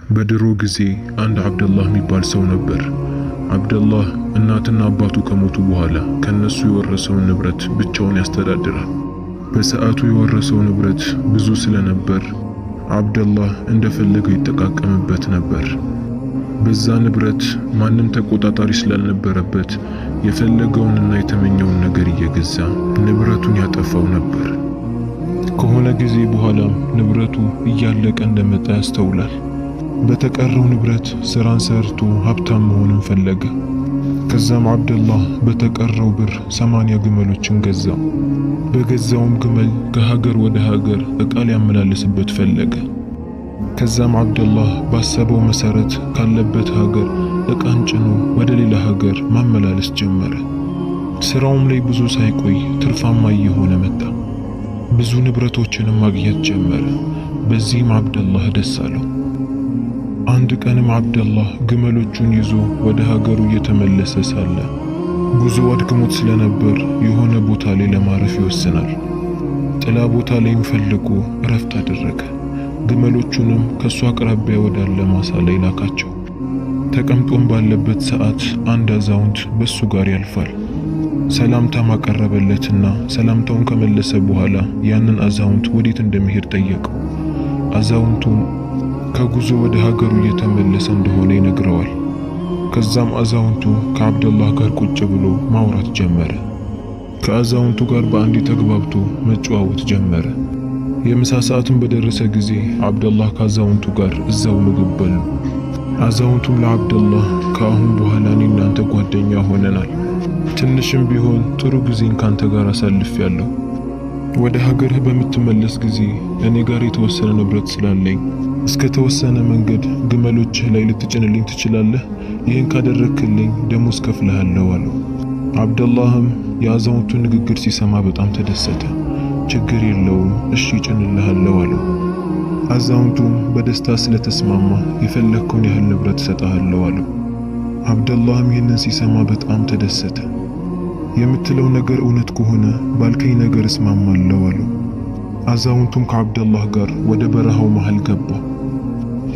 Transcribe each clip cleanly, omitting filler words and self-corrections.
በድሮ ጊዜ አንድ አብደላህ የሚባል ሰው ነበር። አብደላህ እናትና አባቱ ከሞቱ በኋላ ከነሱ የወረሰውን ንብረት ብቻውን ያስተዳድራል። በሰዓቱ የወረሰው ንብረት ብዙ ስለነበር አብደላህ እንደፈለገ ይጠቃቀምበት ነበር። በዛ ንብረት ማንም ተቆጣጣሪ ስላልነበረበት የፈለገውንና የተመኘውን ነገር እየገዛ ንብረቱን ያጠፋው ነበር። ከሆነ ጊዜ በኋላም ንብረቱ እያለቀ እንደመጣ ያስተውላል። በተቀረው ንብረት ስራን ሰርቶ ሀብታም መሆንን ፈለገ። ከዛም አብደላህ በተቀረው ብር 80 ግመሎችን ገዛ። በገዛውም ግመል ከሀገር ወደ ሀገር ዕቃ ሊያመላልስበት ፈለገ። ከዛም አብደላህ ባሰበው መሰረት ካለበት ሀገር ዕቃን ጭኖ ወደ ሌላ ሀገር ማመላለስ ጀመረ። ስራውም ላይ ብዙ ሳይቆይ ትርፋማ እየሆነ መጣ። ብዙ ንብረቶችንም ማግኘት ጀመረ። በዚህም አብደላህ ደስ አለው። አንድ ቀንም አብደላህ ግመሎቹን ይዞ ወደ ሀገሩ እየተመለሰ ሳለ ጉዞ አድክሞት ስለነበር የሆነ ቦታ ላይ ለማረፍ ይወስናል። ጥላ ቦታ ላይም ፈልጎ እረፍት አደረገ። ግመሎቹንም ከሱ አቅራቢያ ወዳለ ማሳ ላይ ላካቸው። ተቀምጦም ባለበት ሰዓት አንድ አዛውንት በሱ ጋር ያልፋል። ሰላምታም አቀረበለትና ሰላምታውን ከመለሰ በኋላ ያንን አዛውንት ወዴት እንደሚሄድ ጠየቀው። አዛውንቱም ከጉዞ ወደ ሀገሩ እየተመለሰ እንደሆነ ይነግረዋል። ከዛም አዛውንቱ ከአብደላህ ጋር ቁጭ ብሎ ማውራት ጀመረ። ከአዛውንቱ ጋር በአንድ ተግባብቶ መጨዋወት ጀመረ። የምሳ ሰዓትን በደረሰ ጊዜ አብደላህ ከአዛውንቱ ጋር እዛው ምግብ በሉ። አዛውንቱም ለአብደላህ ከአሁን በኋላ እኔ እናንተ ጓደኛ ሆነናል፣ ትንሽም ቢሆን ጥሩ ጊዜን ካንተ ጋር አሳልፌያለሁ። ወደ ሀገርህ በምትመለስ ጊዜ እኔ ጋር የተወሰነ ንብረት ስላለኝ እስከ ተወሰነ መንገድ ግመሎችህ ላይ ልትጭንልኝ ትችላለህ? ይህን ካደረክልኝ ደሞዝ ከፍልሃለሁ አለው። አብደላህም የአዛውንቱን ንግግር ሲሰማ በጣም ተደሰተ። ችግር የለውም እሺ ጭንልሃለሁ አለው። አዛውንቱም በደስታ ስለተስማማ የፈለግከውን ያህል ንብረት ሰጣሃለሁ አለው። አብደላህም ይህንን ሲሰማ በጣም ተደሰተ። የምትለው ነገር እውነት ከሆነ ባልከኝ ነገር እስማማለሁ አለው። አዛውንቱም ከአብደላህ ጋር ወደ በረሃው መሃል ገባ።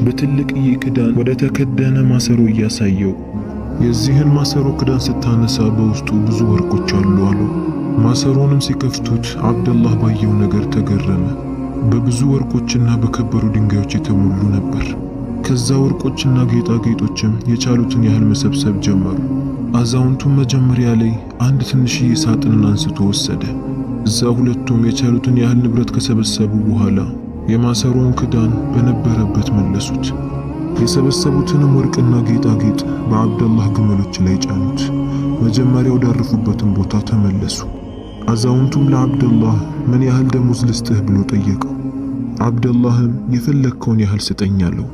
በትልቅዬ ክዳን ወደ ተከደነ ማሰሮ እያሳየው የዚህን ማሰሮ ክዳን ስታነሳ በውስጡ ብዙ ወርቆች አሉ አለው። ማሰሮንም ሲከፍቱት አብደላህ ባየው ነገር ተገረመ። በብዙ ወርቆችና በከበሩ ድንጋዮች የተሞሉ ነበር። ከዛ ወርቆችና ጌጣጌጦችም የቻሉትን ያህል መሰብሰብ ጀመሩ። አዛውንቱም መጀመሪያ ላይ አንድ ትንሽዬ ሳጥንን አንስቶ ወሰደ። እዛ ሁለቱም የቻሉትን ያህል ንብረት ከሰበሰቡ በኋላ የማሰሮውን ክዳን በነበረበት መለሱት። የሰበሰቡትንም ወርቅና ጌጣጌጥ በአብደላህ ግመሎች ላይ ጫኑት። መጀመሪያ ወዳረፉበትን ቦታ ተመለሱ። አዛውንቱም ለአብደላህ ምን ያህል ደሞዝ ልስጥህ ብሎ ጠየቀው። አብደላህም የፈለግከውን ያህል ስጠኝ አለው።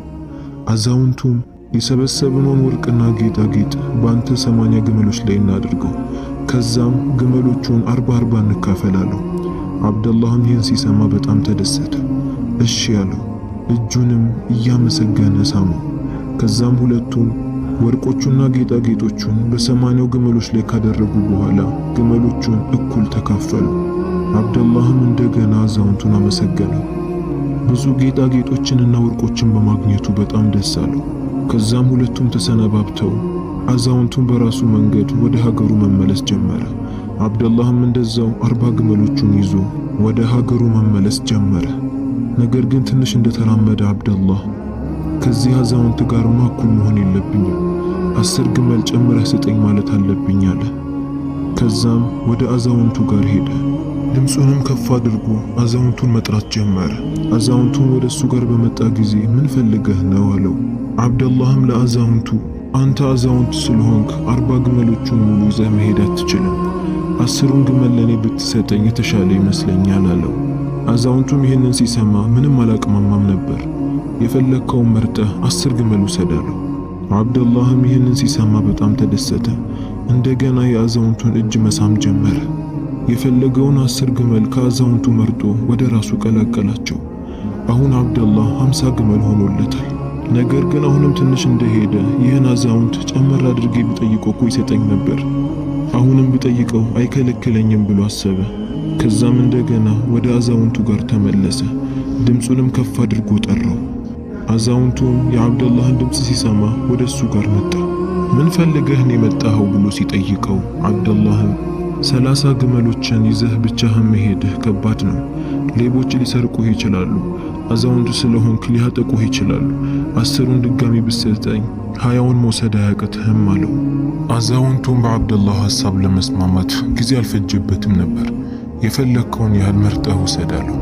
አዛውንቱም የሰበሰብነውን ወርቅና ጌጣጌጥ በአንተ 80 ግመሎች ላይ እናድርገው፣ ከዛም ግመሎቹን 40 እንካፈላለው። አብደላህም ይህን ሲሰማ በጣም ተደሰተ። እሺ ያለው። እጁንም እያመሰገነ ሳመው። ከዛም ሁለቱም ወርቆቹና ጌጣጌጦቹን በ80 ግመሎች ላይ ካደረጉ በኋላ ግመሎቹን እኩል ተካፈሉ። አብደላህም እንደገና አዛውንቱን አመሰገነው። ብዙ ጌጣጌጦችንና ወርቆችን በማግኘቱ በጣም ደስ አለው። ከዛም ሁለቱም ተሰነባብተው አዛውንቱን በራሱ መንገድ ወደ ሀገሩ መመለስ ጀመረ። አብደላህም እንደዛው 40 ግመሎቹን ይዞ ወደ ሀገሩ መመለስ ጀመረ። ነገር ግን ትንሽ እንደተራመደ አብደላህ ከዚህ አዛውንት ጋር እኩል መሆን የለብኝም፣ 10 ግመል ጨምረህ ስጠኝ ማለት አለብኝ አለ። ከዛም ወደ አዛውንቱ ጋር ሄደ። ድምፁንም ከፍ አድርጎ አዛውንቱን መጥራት ጀመረ። አዛውንቱን ወደ እሱ ጋር በመጣ ጊዜ ምን ፈልገህ ነው አለው። አብደላህም ለአዛውንቱ አንተ አዛውንት ስለሆንክ 40 ግመሎቹን ሙሉ ይዘህ መሄድ አትችልም፣ 10ሩን ግመል ለኔ ብትሰጠኝ የተሻለ ይመስለኛል አለው። አዛውንቱም ይህንን ሲሰማ ምንም አላቅማማም ነበር። የፈለግከውን መርጠህ 10 ግመል ውሰድ አለው። አብደላህም ይህንን ሲሰማ በጣም ተደሰተ። እንደገና የአዛውንቱን እጅ መሳም ጀመረ። የፈለገውን 10 ግመል ከአዛውንቱ መርጦ ወደ ራሱ ቀላቀላቸው። አሁን አብደላህ 50 ግመል ሆኖለታል። ነገር ግን አሁንም ትንሽ እንደሄደ ይህን አዛውንት ጨመር አድርጌ ብጠይቀው እኮ ይሰጠኝ ነበር፣ አሁንም ብጠይቀው አይከለክለኝም ብሎ አሰበ። ከዛም እንደገና ወደ አዛውንቱ ጋር ተመለሰ። ድምፁንም ከፍ አድርጎ ጠራው። አዛውንቱም የአብደላህን ድምፅ ሲሰማ ወደ እሱ ጋር መጣ። ምን ፈልገህ ነው የመጣኸው ብሎ ሲጠይቀው አብደላህም 30 ግመሎችን ይዘህ ብቻህን መሄድህ ከባድ ነው። ሌቦች ሊሰርቁህ ይችላሉ። አዛውንቱ ስለሆንክ ሊያጠቁህ ይችላሉ። 10ን ድጋሚ ብትሰጠኝ 20ውን መውሰድ አያቅትህም አለው። አዛውንቱም በአብደላህ ሐሳብ ለመስማማት ጊዜ አልፈጀበትም ነበር። የፈለግከውን ያህል መርጠህ ውሰድ አለው።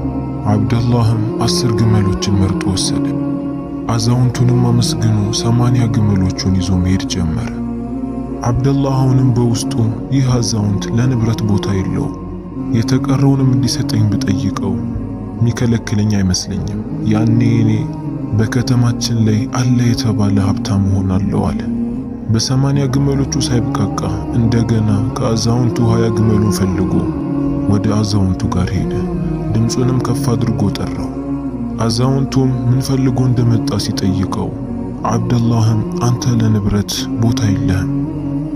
አብደላህም 10 ግመሎችን መርጦ ወሰደ። አዛውንቱንም አመስግኖ 80 ግመሎቹን ይዞ መሄድ ጀመረ። አብደላህ አሁንም በውስጡ ይህ አዛውንት ለንብረት ቦታ የለውም፣ የተቀረውንም እንዲሰጠኝ ብጠይቀው ሚከለክለኝ አይመስለኝም። ያኔ እኔ በከተማችን ላይ አለ የተባለ ሀብታም ሆናለሁ አለ። በ80 ግመሎቹ ሳይብቃቃ እንደገና ከአዛውንቱ 20 ግመሉን ፈልጎ ወደ አዛውንቱ ጋር ሄደ። ድምፁንም ከፍ አድርጎ ጠራው። አዛውንቱም ምን ፈልጎ እንደመጣ ሲጠይቀው አብደላህም አንተ ለንብረት ቦታ የለህም፣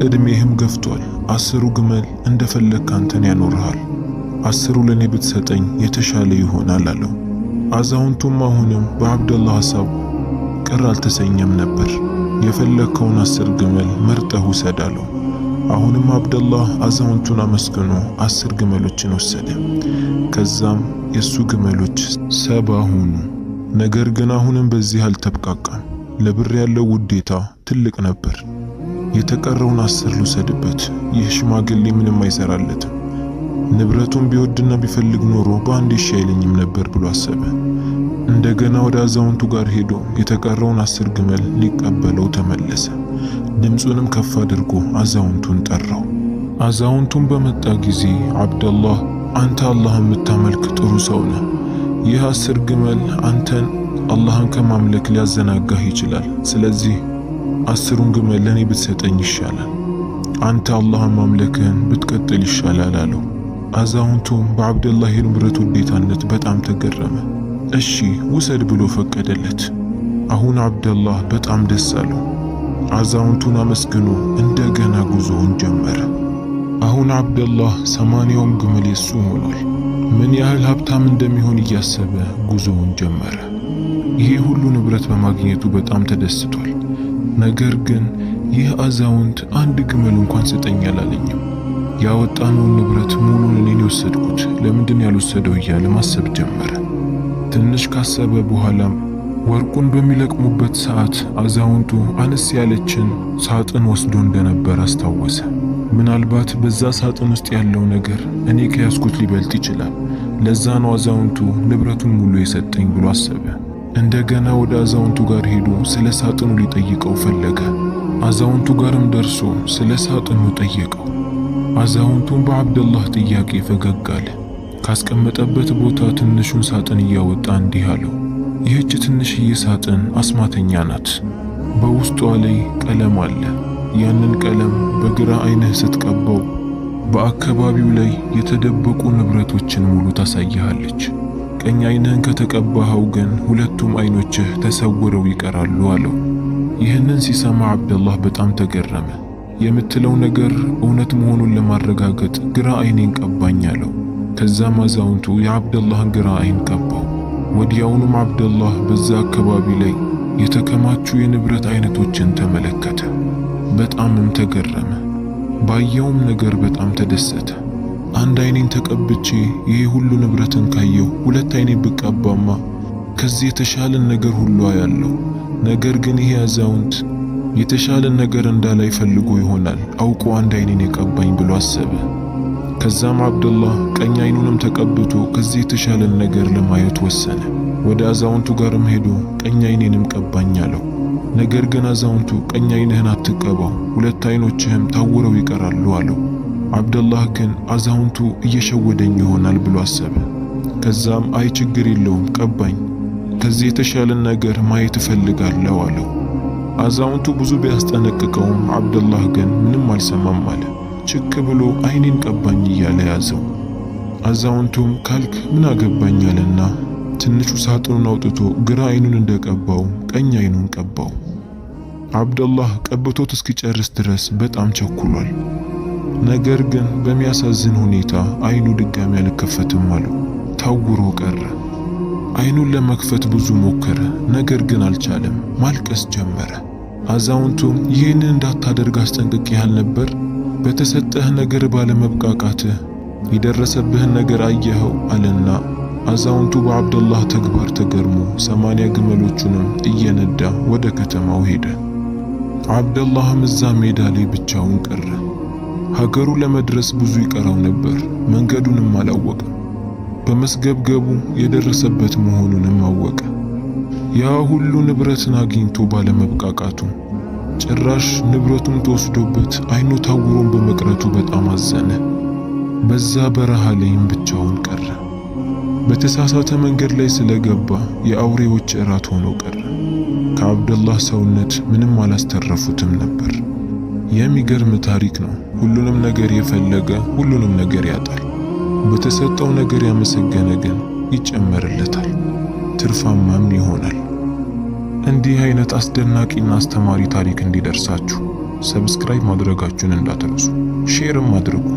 እድሜህም ገፍቷል። 10 ግመል እንደፈለግክ አንተን ያኖርሃል። 10 ለኔ ብትሰጠኝ የተሻለ ይሆናል አለው። አዛውንቱም አሁንም በአብደላህ ሐሳብ ቅር አልተሰኘም ነበር። የፈለግከውን 10 ግመል መርጠህ ውሰድ አለው። አሁንም አብደላህ አዛውንቱን አመስግኖ 10 ግመሎችን ወሰደ። ከዛም የሱ ግመሎች 70 ሆኑ። ነገር ግን አሁንም በዚህ አልተብቃቃም። ለብር ያለው ውዴታ ትልቅ ነበር። የተቀረውን 10 ልውሰድበት፣ ይህ ሽማግሌ ምንም አይሰራለትም። ንብረቱን ቢወድና ቢፈልግ ኖሮ በአንድ አይለኝም ነበር ብሎ አሰበ። እንደገና ወደ አዛውንቱ ጋር ሄዶ የተቀረውን 10 ግመል ሊቀበለው ተመለሰ። ድምፁንም ከፍ አድርጎ አዛውንቱን ጠራው። አዛውንቱን በመጣ ጊዜ አብደላህ አንተ አላህን የምታመልክ ጥሩ ሰው ነህ። ይህ 10 ግመል አንተን አላህን ከማምለክ ሊያዘናጋህ ይችላል። ስለዚህ 10ን ግመል ለኔ ብትሰጠኝ ይሻላል። አንተ አላህን ማምለክህን ብትቀጥል ይሻላል አለው። አዛውንቱም በአብደላህ የንብረት ውዴታነት በጣም ተገረመ። እሺ ውሰድ ብሎ ፈቀደለት። አሁን አብደላህ በጣም ደስ አለው። አዛውንቱን አመስግኖ እንደገና ጉዞውን ጀመረ። አሁን አብደላህ 80ውን ግመል የሱ ሆኗል። ምን ያህል ሀብታም እንደሚሆን እያሰበ ጉዞውን ጀመረ። ይሄ ሁሉ ንብረት በማግኘቱ በጣም ተደስቷል። ነገር ግን ይህ አዛውንት አንድ ግመል እንኳን ስጠኝ አላለኝም። ያወጣነውን ንብረት ሙሉን እኔን የወሰድኩት ለምንድን ያልወሰደው እያለ ማሰብ ጀመረ። ትንሽ ካሰበ በኋላም ወርቁን በሚለቅሙበት ሰዓት አዛውንቱ አነስ ያለችን ሳጥን ወስዶ እንደነበር አስታወሰ። ምናልባት በዛ ሳጥን ውስጥ ያለው ነገር እኔ ከያዝኩት ሊበልጥ ይችላል፣ ለዛ ነው አዛውንቱ ንብረቱን ሙሉ የሰጠኝ ብሎ አሰበ። እንደገና ወደ አዛውንቱ ጋር ሄዶ ስለ ሳጥኑ ሊጠይቀው ፈለገ። አዛውንቱ ጋርም ደርሶ ስለ ሳጥኑ ጠየቀው። አዛውንቱም በአብደላህ ጥያቄ ፈገግ አለ። ካስቀመጠበት ቦታ ትንሹን ሳጥን እያወጣ እንዲህ አለው፣ ይህች ትንሽዬ ሳጥን አስማተኛ ናት። በውስጧ ላይ ቀለም አለ። ያንን ቀለም በግራ ዓይንህ ስትቀባው በአካባቢው ላይ የተደበቁ ንብረቶችን ሙሉ ታሳይሃለች። ቀኝ ዓይንህን ከተቀባኸው ግን ሁለቱም ዓይኖችህ ተሰውረው ይቀራሉ አለው። ይህንን ሲሰማ አብደላህ በጣም ተገረመ። የምትለው ነገር እውነት መሆኑን ለማረጋገጥ ግራ ዓይኔን ቀባኝ አለው። ከዛም አዛውንቱ የአብደላህን ግራ ዓይን ቀባው። ወዲያውኑም አብደላህ በዛ አካባቢ ላይ የተከማቹ የንብረት አይነቶችን ተመለከተ። በጣምም ተገረመ። ባየውም ነገር በጣም ተደሰተ። አንድ ዓይኔን ተቀብቼ ይሄ ሁሉ ንብረትን ካየው 2 ዓይኔን ብቀባማ ከዚህ የተሻለን ነገር ሁሉ አያለው። ነገር ግን ይሄ አዛውንት የተሻለን ነገር እንዳላይ ፈልጎ ይሆናል አውቆ አንድ ዓይኔን የቀባኝ ብሎ አሰበ። ከዛም አብደላህ ቀኝ ዓይኑንም ተቀብቶ ከዚህ የተሻለን ነገር ለማየት ወሰነ። ወደ አዛውንቱ ጋርም ሄዶ ቀኝ ዓይኔንም ቀባኝ አለው። ነገር ግን አዛውንቱ ቀኝ ዓይንህን አትቀባው፣ 2 ዓይኖችህም ታውረው ይቀራሉ አለው። አብደላህ ግን አዛውንቱ እየሸወደኝ ይሆናል ብሎ አሰበ። ከዛም አይ ችግር የለውም ቀባኝ፣ ከዚህ የተሻለን ነገር ማየት እፈልጋለሁ አለው። አዛውንቱ ብዙ ቢያስጠነቅቀውም አብደላህ ግን ምንም አልሰማም አለ። ችክ ብሎ ዓይኔን ቀባኝ እያለ ያዘው። አዛውንቱም ካልክ ምን አገባኝ አለና ትንሹ ሳጥኑን አውጥቶ ግራ ዓይኑን እንደቀባው ቀኝ ዓይኑን ቀባው። አብደላህ ቀብቶት እስኪጨርስ ድረስ በጣም ቸኩሏል። ነገር ግን በሚያሳዝን ሁኔታ ዓይኑ ድጋሚ አልከፈትም አለው። ታውሮ ቀረ። አይኑን ለመክፈት ብዙ ሞከረ፣ ነገር ግን አልቻለም። ማልቀስ ጀመረ። አዛውንቱም ይህንን እንዳታደርግ አስጠንቅቄህ ነበር? በተሰጠህ ነገር ባለመብቃቃትህ የደረሰብህን ነገር አየኸው አለና አዛውንቱ በአብደላህ ተግባር ተገርሞ 80 ግመሎቹንም እየነዳ ወደ ከተማው ሄደ። አብደላህም እዛ ሜዳ ላይ ብቻውን ቀረ። ሀገሩ ለመድረስ ብዙ ይቀረው ነበር። መንገዱንም አላወቀም። በመስገብገቡ የደረሰበት መሆኑንም አወቀ። ያ ሁሉ ንብረትን አግኝቶ ባለመብቃቃቱ ጭራሽ ንብረቱን ተወስዶበት አይኑ ታውሮን በመቅረቱ በጣም አዘነ። በዛ በረሃ ላይም ብቻውን ቀረ። በተሳሳተ መንገድ ላይ ስለገባ የአውሬዎች እራት ሆኖ ቀረ። ከአብደላህ ሰውነት ምንም አላስተረፉትም ነበር። የሚገርም ታሪክ ነው። ሁሉንም ነገር የፈለገ ሁሉንም ነገር ያጣል። በተሰጠው ነገር ያመሰገነ ግን ይጨመርለታል፣ ትርፋማም ይሆናል። እንዲህ አይነት አስደናቂና አስተማሪ ታሪክ እንዲደርሳችሁ ሰብስክራይብ ማድረጋችሁን እንዳትረሱ፣ ሼርም አድርጉ።